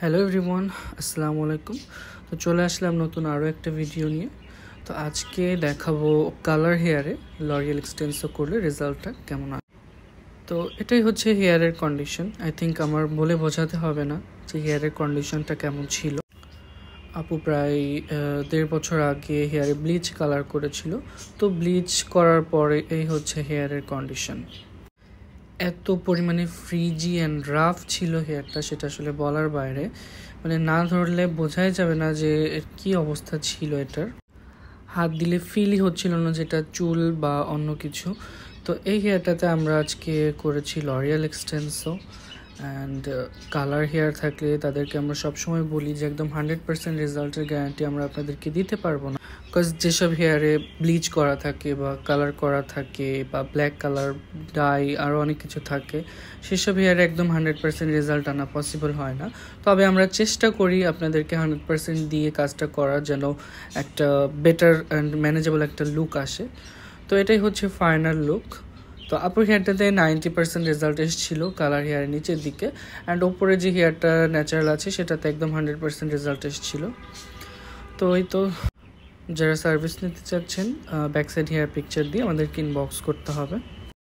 Hello everyone, আসসালামু আলাইকুম। তো চলে আসলাম নতুন আরও একটা ভিডিও নিয়ে। তো আজকে দেখাবো কালার হেয়ারে লরিয়াল এক্সটেন্সো করলে রেজাল্টটা কেমন হয়। তো এটাই হচ্ছে হেয়ারের কন্ডিশন। আই থিঙ্ক আমার বলে বোঝাতে হবে না যে হেয়ারের কন্ডিশনটা কেমন ছিল। আপু প্রায় 1.5 বছর আগে হেয়ারে ব্লিচ কালার করেছিল। তো ব্লিচ করার পরে এই হচ্ছে হেয়ারের কন্ডিশন। এত পরিমাণে ফ্রিজি অ্যান্ড রাফ ছিল হেয়ারটা, সেটা আসলে বলার বাইরে। মানে না ধরলে বোঝাই যাবে না যে এর কী অবস্থা ছিল এটার। হাত দিলে ফিলই হচ্ছিল না যেটা চুল বা অন্য কিছু। তো এই হেয়ারটাতে আমরা আজকে করেছি লরিয়াল এক্সটেন্সো অ্যান্ড কালার হেয়ার থাকলে তাদেরকে আমরা সবসময় বলি যে একদম 100% রেজাল্টের গ্যারান্টি আমরা আপনাদেরকে দিতে পারবো না। বিকজ যেসব হেয়ারে ব্লিচ করা থাকে বা কালার করা থাকে বা ব্ল্যাক কালার ডাই আরও অনেক কিছু থাকে, সেসব হেয়ারে একদম 100% রেজাল্ট আনা পসিবল হয় না। তবে আমরা চেষ্টা করি আপনাদেরকে 100% দিয়ে কাজটা করার, যেন একটা বেটার অ্যান্ড ম্যানেজেবল একটা লুক আসে। তো এটাই হচ্ছে ফাইনাল লুক। তো আপুর হেয়ারটাতে 90% রেজাল্ট এসেছিল কালার হেয়ারের নিচের দিকে, অ্যান্ড ওপরে যে হেয়ারটা ন্যাচারাল আছে সেটাতে একদম 100% রেজাল্ট এসেছিল। তো এই তো, যারা সার্ভিস নিতে চাচ্ছেন ব্যাক সাইড হেয়ার পিকচার দিয়ে আমাদেরকে ইনবক্স করতে হবে।